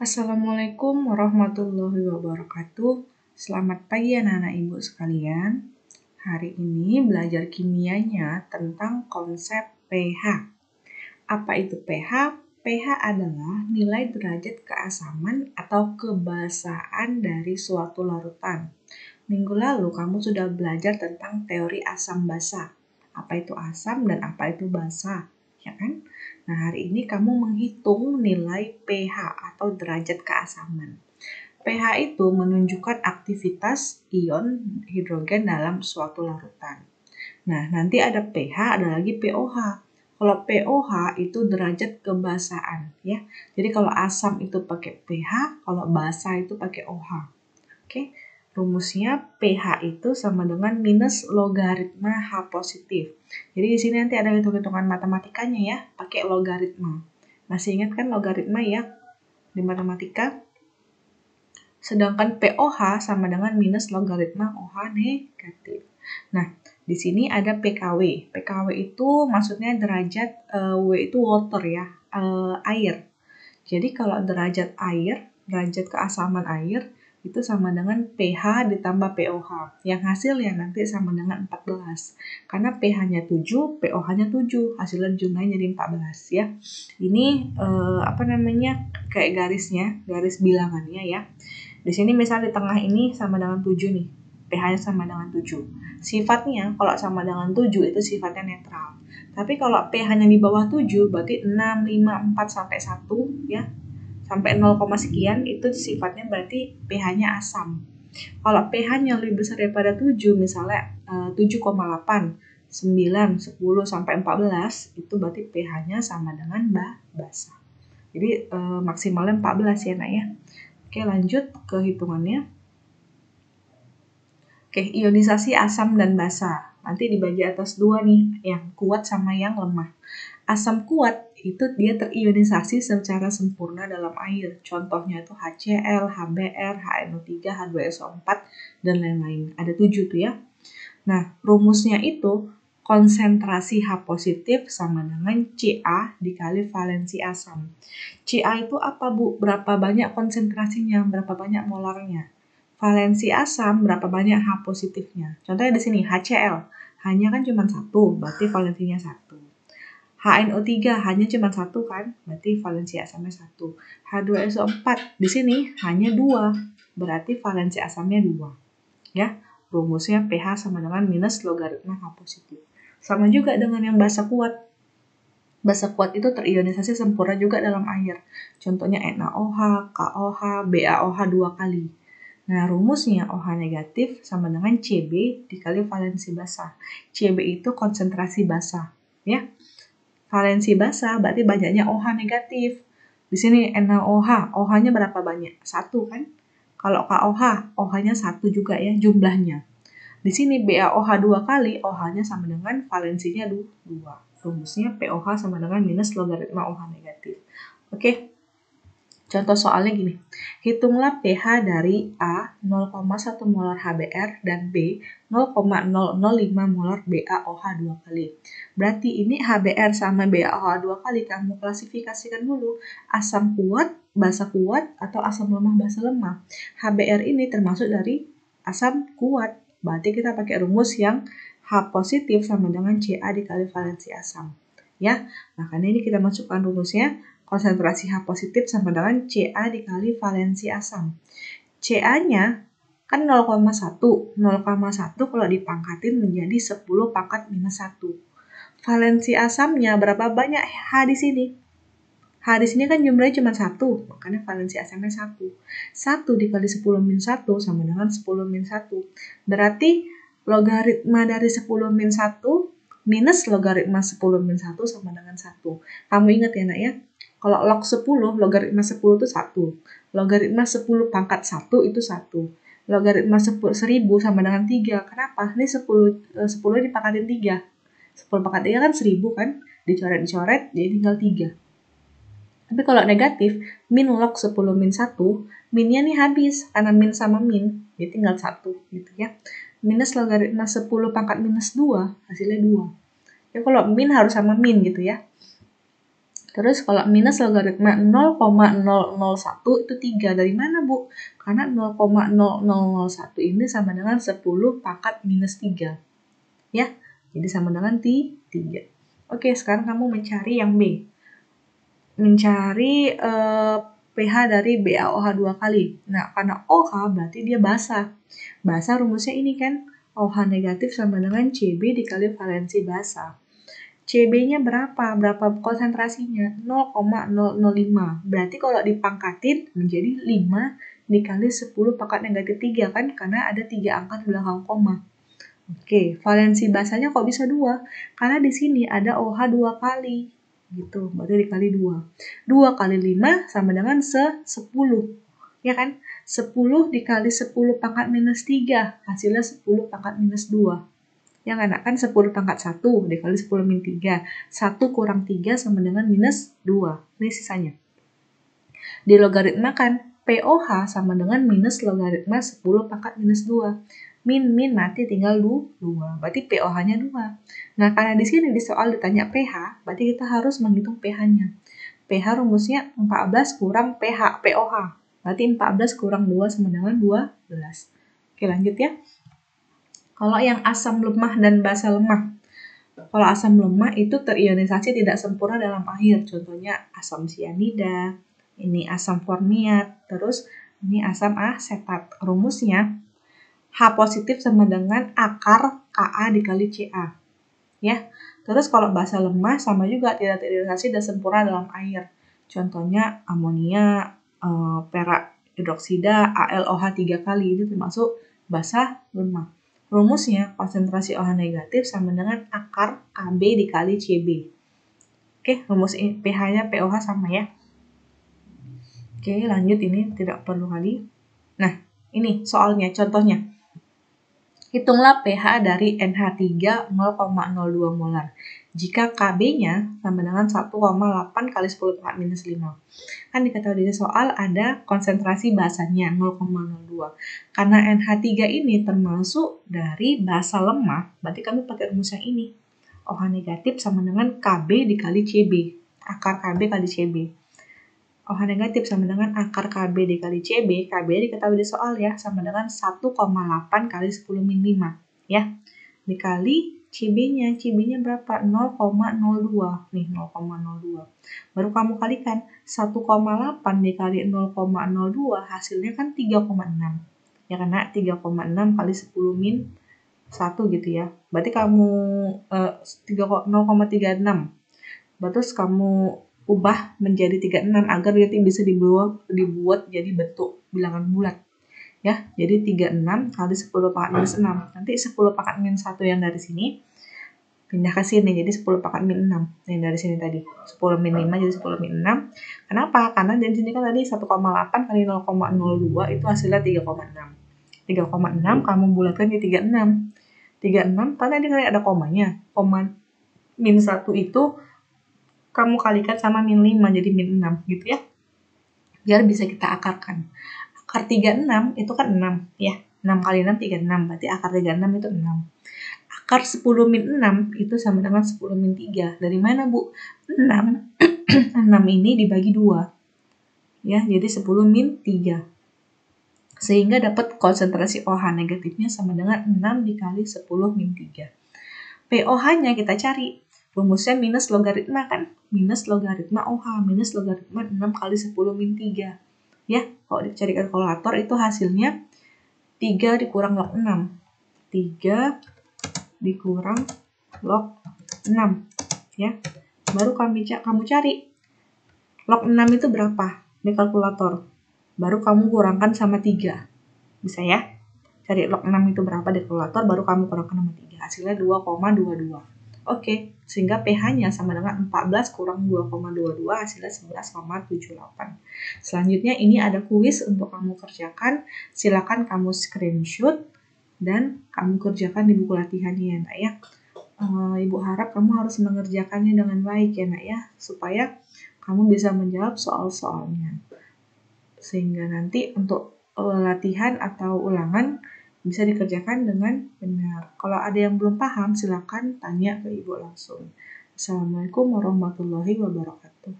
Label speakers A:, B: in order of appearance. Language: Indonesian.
A: Assalamualaikum warahmatullahi wabarakatuh. Selamat pagi anak-anak ibu sekalian. Hari ini belajar kimianya tentang konsep pH. Apa itu pH? pH adalah nilai derajat keasaman atau kebasaan dari suatu larutan. Minggu lalu kamu sudah belajar tentang teori asam basa. Apa itu asam dan apa itu basa, ya kan? Nah, hari ini kamu menghitung nilai pH atau derajat keasaman. pH itu menunjukkan aktivitas ion hidrogen dalam suatu larutan. Nah, nanti ada pH, ada lagi pOH. Kalau pOH itu derajat kebasaan, ya. Jadi kalau asam itu pakai pH, kalau basa itu pakai OH. Oke. Rumusnya pH itu sama dengan minus logaritma H positif. Jadi di sini nanti ada hitung-hitungan matematikanya ya, pakai logaritma. Masih ingat kan logaritma ya di matematika? Sedangkan pOH sama dengan minus logaritma OH negatif. Nah, di sini ada PKW. PKW itu maksudnya derajat W itu water ya, air. Jadi kalau derajat air, derajat keasaman air itu sama dengan pH ditambah pOH. Yang hasilnya nanti sama dengan 14. Karena pH-nya 7, pOH-nya 7. Hasilnya jumlahnya jadi 14 ya. Ini kayak garisnya, garis bilangannya ya. Di sini misalnya di tengah ini sama dengan 7 nih. pH-nya sama dengan 7. Sifatnya kalau sama dengan 7 itu sifatnya netral. Tapi kalau pH-nya di bawah 7 berarti 6, 5, 4 sampai 1 ya. Sampai 0, sekian itu sifatnya berarti pH-nya asam. Kalau pH-nya lebih besar daripada 7 misalnya 7,8, 9, 10 sampai 14 itu berarti pH-nya sama dengan basa. Jadi maksimalnya 14 ya nak ya. Oke, lanjut ke hitungannya. Oke, ionisasi asam dan basa. Nanti dibagi atas dua nih, yang kuat sama yang lemah. Asam kuat itu dia terionisasi secara sempurna dalam air. Contohnya itu HCl, HBr, HNO3, H2SO4, dan lain-lain. Ada 7 tuh ya. Nah, rumusnya itu konsentrasi H positif sama dengan Ca dikali valensi asam. Ca itu apa Bu? Berapa banyak konsentrasinya? Berapa banyak molarnya? Valensi asam berapa banyak H positifnya? Contohnya di sini HCl. Hanya kan cuma 1, berarti valensinya 1. HNO3 hanya cuma 1 kan? Berarti valensi asamnya 1. H2SO4 di sini hanya 2, berarti valensi asamnya 2. Ya. Rumusnya pH sama dengan minus logaritma H positif. Sama juga dengan yang basa kuat. Basa kuat itu terionisasi sempurna juga dalam air. Contohnya NaOH, KOH, BaOH 2 kali. Nah, rumusnya OH negatif sama dengan Cb dikali valensi basa. Cb itu konsentrasi basa, ya. Valensi basa berarti banyaknya OH negatif. Di sini NaOH, OH-nya berapa banyak? 1 kan? Kalau KOH, OH-nya 1 juga ya jumlahnya. Di sini BaOH 2 kali, OH-nya sama dengan valensinya 2. Rumusnya POH sama dengan minus logaritma OH negatif. Oke. Contoh soalnya gini. Hitunglah pH dari A 0,1 molar HBr dan B 0,005 molar BaOH 2 kali. Berarti ini HBr sama BaOH 2 kali kamu klasifikasikan dulu. Asam kuat, basa kuat, atau asam lemah, basa lemah. HBr ini termasuk dari asam kuat. Berarti kita pakai rumus yang H positif sama dengan Ca dikali valensi asam. Ya, makanya ini kita masukkan rumusnya. Konsentrasi H positif sama dengan Ca dikali valensi asam. Ca-nya kan 0,1. 0,1 kalau dipangkatin menjadi 10 pangkat minus 1. Valensi asamnya berapa banyak H di sini? H di sini kan jumlahnya cuma 1, makanya valensi asamnya 1. 1 dikali 10 min 1 sama dengan 10 min 1. Berarti logaritma dari 10 min 1 minus logaritma 10 min 1 sama dengan 1. Kamu ingat ya nak ya? Kalau log 10, logaritma 10 itu 1. Logaritma 10 pangkat 1 itu 1. Logaritma 1000 sama dengan 3. Kenapa? Ini 10 dipangkatin 3. 10 pangkat 3 kan 1000 kan? Dicoret-dicoret, jadi tinggal 3. Tapi kalau negatif, min log 10 min 1, minnya nih habis. Karena min sama min, jadi tinggal 1 gitu ya. Minus logaritma 10 pangkat minus 2, hasilnya 2. Ya kalau min harus sama min gitu ya. Terus kalau minus logaritma 0,001 itu 3. Dari mana, Bu? Karena 0,0001 ini sama dengan 10 pangkat minus 3. Ya, jadi sama dengan 3. Oke, sekarang kamu mencari yang B. Mencari pH dari BaOH 2 kali. Nah, karena OH berarti dia basa. Basa rumusnya ini kan, OH negatif sama dengan Cb dikali valensi basa. Cb-nya berapa? Berapa konsentrasinya? 0,005. Berarti kalau dipangkatin menjadi 5 dikali 10 pangkat negatif 3 kan? Karena ada 3 angka di belakang koma. Oke, valensi basanya kok bisa 2? Karena di sini ada OH 2 kali. Gitu, berarti dikali 2. 2 kali 5 sama dengan 10. Ya kan? 10 dikali 10 pangkat minus 3. Hasilnya 10 pangkat minus 2. Yang enak kan 10 pangkat 1 dikali 10 min 3. 1 kurang 3 sama dengan minus 2. Ini sisanya. Di logaritma kan POH sama dengan minus logaritma 10 pangkat minus 2. Min mati tinggal 2. Berarti POH-nya 2. Nah, karena di sini di soal ditanya pH, berarti kita harus menghitung pH-nya. pH rumusnya 14 kurang pH, POH. Berarti 14 kurang 2 sama dengan 12. Oke, lanjut ya. Kalau yang asam lemah dan basa lemah. Kalau asam lemah itu terionisasi tidak sempurna dalam air. Contohnya asam sianida, ini asam formiat, terus ini asam asetat. Rumusnya H positif sama dengan akar Ka dikali Ca. Ya. Terus kalau basa lemah sama juga tidak terionisasi dan sempurna dalam air. Contohnya amonia, perak hidroksida, AlOH 3 kali. Itu termasuk basa lemah. Rumusnya konsentrasi OH negatif sama dengan akar Kb dikali Cb. Oke, rumus pH-nya POH sama ya. Oke, lanjut, ini tidak perlu kali. Nah, ini soalnya, contohnya. Hitunglah pH dari NH3 0,02 molar. Jika Kb-nya sama dengan 1,8 kali 10 pangkat minus 5. Kan diketahui di soal ada konsentrasi basanya 0,02. Karena NH3 ini termasuk dari basa lemah, berarti kami pakai rumus yang ini. OH negatif sama dengan Kb dikali Cb. Akar Kb kali Cb. OH negatif sama dengan akar Kb dikali Cb. Kb diketahui di soal ya, sama dengan 1,8 kali 10 min 5. Ya, dikali Cb-nya. Cb-nya berapa? 0,02. Nih, 0,02. Baru kamu kalikan. 1,8 dikali 0,02 hasilnya kan 3,6. Ya, karena 3,6 kali 10 min 1 gitu ya. Berarti kamu 0,36. Terus kamu ubah menjadi 36 agar nanti bisa dibuat jadi bentuk bilangan bulat. Ya, jadi 36 kali 10 pangkat minus 6. Nanti 10 pangkat minus 1 yang dari sini pindah ke sini, jadi 10 pangkat min 6. Yang dari sini tadi 10 min 5 jadi 10 min 6. Kenapa? Karena di sini kan tadi 1,8 kali 0,02 itu hasilnya 3,6. 3,6 kamu bulatkan jadi 36. 36 karena ini ada komanya. Koma min 1 itu kamu kalikan sama min 5 jadi min 6 gitu ya. Biar bisa kita akarkan. Akar 36 itu kan 6 ya. 6 kali 6 36, berarti akar 36 itu 6. Akar 10 min 6 itu sama dengan 10 min 3. Dari mana, Bu? 6. 6 ini dibagi 2. Ya, jadi 10 min 3. Sehingga dapat konsentrasi OH negatifnya sama dengan 6 dikali 10 min 3. POH-nya kita cari. Rumusnya minus logaritma kan? Minus logaritma OH. Minus logaritma 6 kali 10 min 3. Ya, kalau dicari kalkulator itu hasilnya 3 dikurang log 6. 3 dikurang log 6. Ya, baru kamu cari. Log 6 itu berapa di kalkulator? Baru kamu kurangkan sama 3. Bisa ya? Cari log 6 itu berapa di kalkulator, baru kamu kurangkan sama 3. Hasilnya 2,22. Oke, sehingga pH-nya sama dengan 14 kurang 2,22, hasilnya 11,78. Selanjutnya ini ada kuis untuk kamu kerjakan. Silakan kamu screenshot dan kamu kerjakan di buku latihannya ya, Nak ya. Ibu harap kamu harus mengerjakannya dengan baik ya, Nak ya, supaya kamu bisa menjawab soal-soalnya. Sehingga nanti untuk latihan atau ulangan bisa dikerjakan dengan benar. Kalau ada yang belum paham, silakan tanya ke Ibu langsung. Assalamualaikum warahmatullahi wabarakatuh.